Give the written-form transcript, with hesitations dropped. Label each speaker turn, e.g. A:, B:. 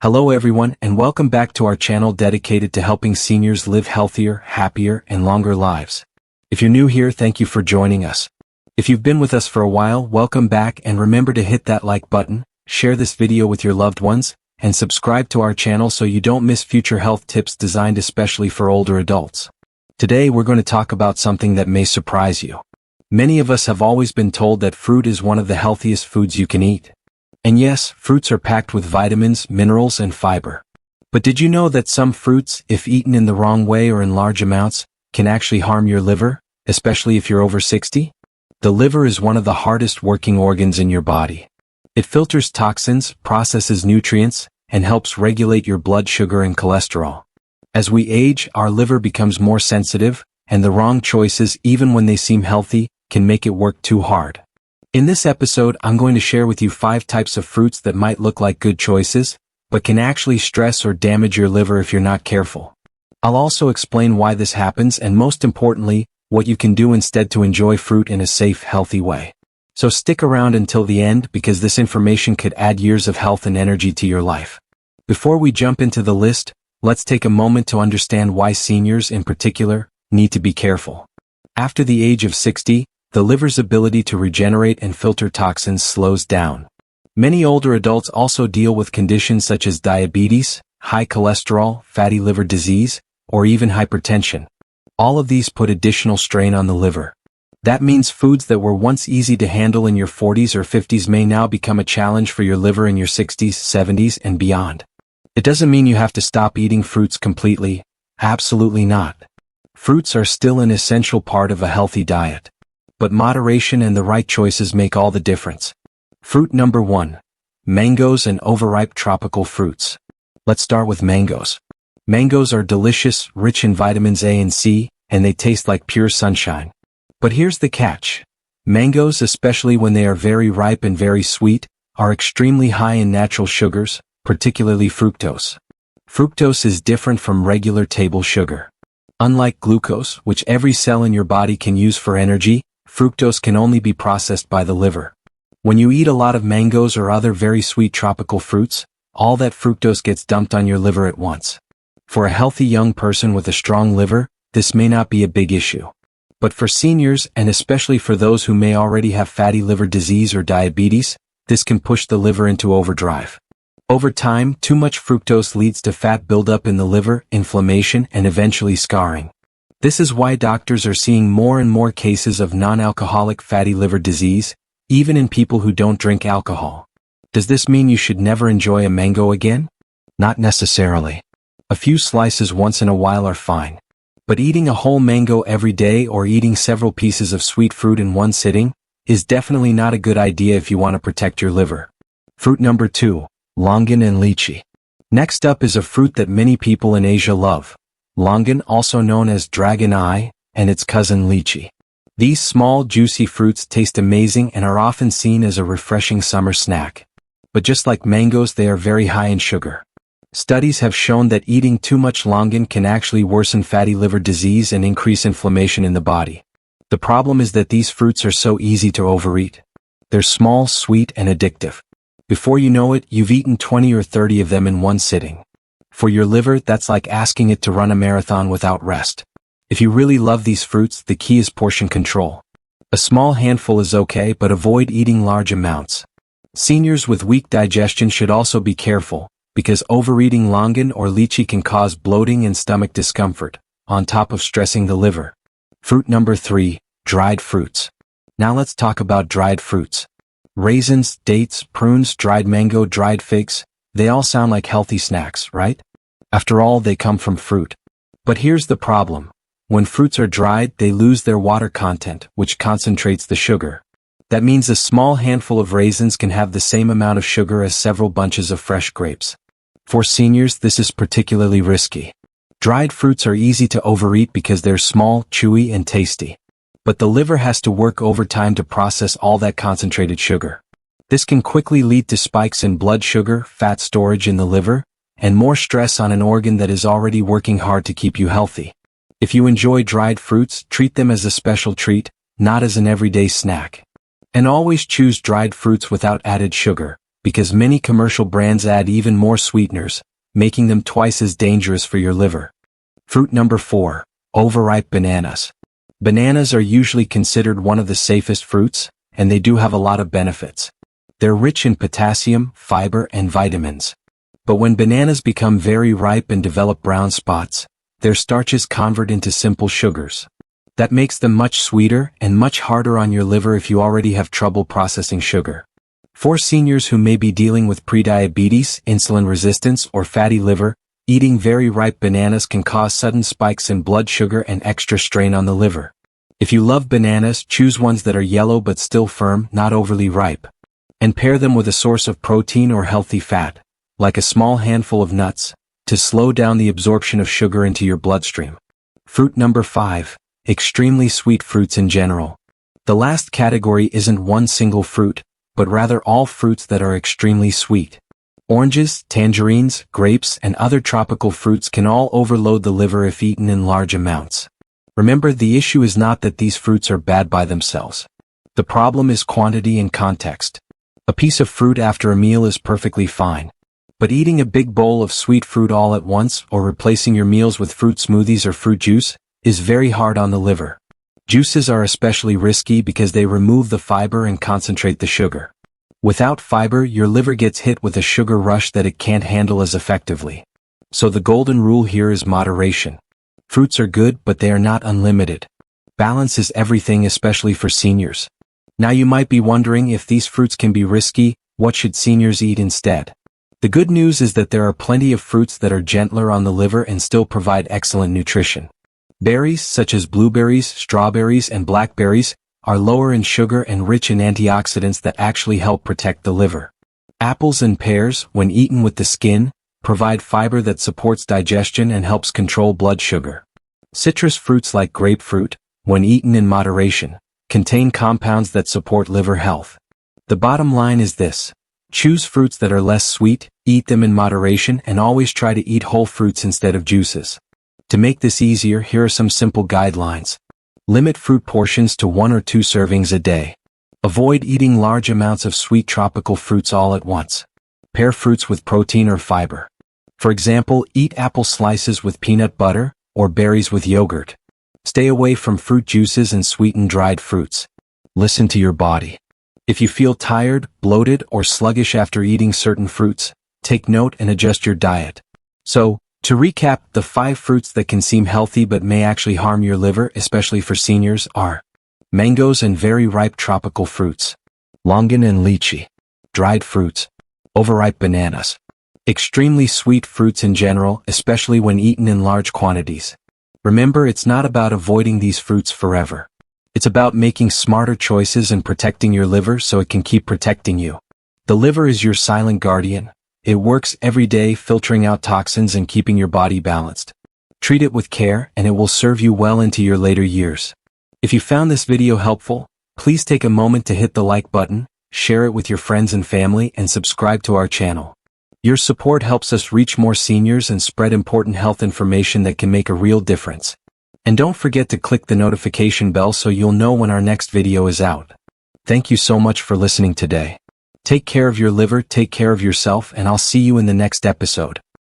A: Hello everyone and welcome back to our channel dedicated to helping seniors live healthier, happier, and longer lives. If you're new here, thank you for joining us. If you've been with us for a while, welcome back and remember to hit that like button, share this video with your loved ones, and subscribe to our channel so you don't miss future health tips designed especially for older adults. Today we're going to talk about something that may surprise you. Many of us have always been told that fruit is one of the healthiest foods you can eat. And yes, fruits are packed with vitamins, minerals, and fiber. But did you know that some fruits, if eaten in the wrong way or in large amounts, can actually harm your liver, especially if you're over 60? The liver is one of the hardest working organs in your body. It filters toxins, processes nutrients, and helps regulate your blood sugar and cholesterol. As we age, our liver becomes more sensitive, and the wrong choices, even when they seem healthy, can make it work too hard. In this episode, I'm going to share with you 5 types of fruits that might look like good choices, but can actually stress or damage your liver if you're not careful. I'll also explain why this happens and most importantly, what you can do instead to enjoy fruit in a safe, healthy way. So stick around until the end because this information could add years of health and energy to your life. Before we jump into the list, let's take a moment to understand why seniors in particular need to be careful. After the age of 60, the liver's ability to regenerate and filter toxins slows down. Many older adults also deal with conditions such as diabetes, high cholesterol, fatty liver disease, or even hypertension. All of these put additional strain on the liver. That means foods that were once easy to handle in your 40s or 50s may now become a challenge for your liver in your 60s, 70s, and beyond. It doesn't mean you have to stop eating fruits completely. Absolutely not. Fruits are still an essential part of a healthy diet. But moderation and the right choices make all the difference. Fruit number 1. Mangoes and overripe tropical fruits. Let's start with mangoes. Mangoes are delicious, rich in vitamins A and C, and they taste like pure sunshine. But here's the catch. Mangoes, especially when they are very ripe and very sweet, are extremely high in natural sugars, particularly fructose. Fructose is different from regular table sugar. Unlike glucose, which every cell in your body can use for energy, fructose can only be processed by the liver. When you eat a lot of mangoes or other very sweet tropical fruits, all that fructose gets dumped on your liver at once. For a healthy young person with a strong liver, this may not be a big issue. But for seniors, and especially for those who may already have fatty liver disease or diabetes, this can push the liver into overdrive. Over time, too much fructose leads to fat buildup in the liver, inflammation, and eventually scarring. This is why doctors are seeing more and more cases of non-alcoholic fatty liver disease, even in people who don't drink alcohol. Does this mean you should never enjoy a mango again? Not necessarily. A few slices once in a while are fine. But eating a whole mango every day or eating several pieces of sweet fruit in one sitting is definitely not a good idea if you want to protect your liver. Fruit number 2, longan and lychee. Next up is a fruit that many people in Asia love. Longan, also known as dragon eye, and its cousin lychee. These small, juicy fruits taste amazing and are often seen as a refreshing summer snack. But just like mangoes, they are very high in sugar. Studies have shown that eating too much longan can actually worsen fatty liver disease and increase inflammation in the body. The problem is that these fruits are so easy to overeat. They're small, sweet, and addictive. Before you know it, you've eaten 20 or 30 of them in one sitting. For your liver, that's like asking it to run a marathon without rest. If you really love these fruits, the key is portion control. A small handful is okay, but avoid eating large amounts. Seniors with weak digestion should also be careful, because overeating longan or lychee can cause bloating and stomach discomfort, on top of stressing the liver. Fruit number 3, dried fruits. Now let's talk about dried fruits. Raisins, dates, prunes, dried mango, dried figs. They all sound like healthy snacks, right? After all, they come from fruit. But here's the problem. When fruits are dried, they lose their water content, which concentrates the sugar. That means a small handful of raisins can have the same amount of sugar as several bunches of fresh grapes. For seniors, this is particularly risky. Dried fruits are easy to overeat because they're small, chewy, and tasty. But the liver has to work overtime to process all that concentrated sugar. This can quickly lead to spikes in blood sugar, fat storage in the liver, and more stress on an organ that is already working hard to keep you healthy. If you enjoy dried fruits, treat them as a special treat, not as an everyday snack. And always choose dried fruits without added sugar, because many commercial brands add even more sweeteners, making them twice as dangerous for your liver. Fruit number 4. Overripe bananas. Bananas are usually considered one of the safest fruits, and they do have a lot of benefits. They're rich in potassium, fiber, and vitamins. But when bananas become very ripe and develop brown spots, their starches convert into simple sugars. That makes them much sweeter and much harder on your liver if you already have trouble processing sugar. For seniors who may be dealing with prediabetes, insulin resistance, or fatty liver, eating very ripe bananas can cause sudden spikes in blood sugar and extra strain on the liver. If you love bananas, choose ones that are yellow but still firm, not overly ripe. And pair them with a source of protein or healthy fat, like a small handful of nuts, to slow down the absorption of sugar into your bloodstream. Fruit number 5. Extremely sweet fruits in general. The last category isn't one single fruit, but rather all fruits that are extremely sweet. Oranges, tangerines, grapes, and other tropical fruits can all overload the liver if eaten in large amounts. Remember, the issue is not that these fruits are bad by themselves. The problem is quantity and context. A piece of fruit after a meal is perfectly fine. But eating a big bowl of sweet fruit all at once, or replacing your meals with fruit smoothies or fruit juice, is very hard on the liver. Juices are especially risky because they remove the fiber and concentrate the sugar. Without fiber, your liver gets hit with a sugar rush that it can't handle as effectively. So the golden rule here is moderation. Fruits are good, but they are not unlimited. Balance is everything, especially for seniors. Now you might be wondering, if these fruits can be risky, what should seniors eat instead? The good news is that there are plenty of fruits that are gentler on the liver and still provide excellent nutrition. Berries, such as blueberries, strawberries, and blackberries, are lower in sugar and rich in antioxidants that actually help protect the liver. Apples and pears, when eaten with the skin, provide fiber that supports digestion and helps control blood sugar. Citrus fruits like grapefruit, when eaten in moderation, contain compounds that support liver health. The bottom line is this: choose fruits that are less sweet, eat them in moderation, and always try to eat whole fruits instead of juices. To make this easier, here are some simple guidelines. Limit fruit portions to 1 or 2 servings a day. Avoid eating large amounts of sweet tropical fruits all at once. Pair fruits with protein or fiber. For example, eat apple slices with peanut butter, or berries with yogurt. Stay away from fruit juices and sweetened dried fruits. Listen to your body. If you feel tired, bloated, or sluggish after eating certain fruits, take note and adjust your diet. So, to recap, the 5 fruits that can seem healthy but may actually harm your liver, especially for seniors, are mangoes and very ripe tropical fruits, longan and lychee, dried fruits, overripe bananas, extremely sweet fruits in general, especially when eaten in large quantities. Remember, it's not about avoiding these fruits forever. It's about making smarter choices and protecting your liver so it can keep protecting you. The liver is your silent guardian. It works every day, filtering out toxins and keeping your body balanced. Treat it with care, and it will serve you well into your later years. If you found this video helpful, please take a moment to hit the like button, share it with your friends and family, and subscribe to our channel. Your support helps us reach more seniors and spread important health information that can make a real difference. And don't forget to click the notification bell so you'll know when our next video is out. Thank you so much for listening today. Take care of your liver, take care of yourself, and I'll see you in the next episode.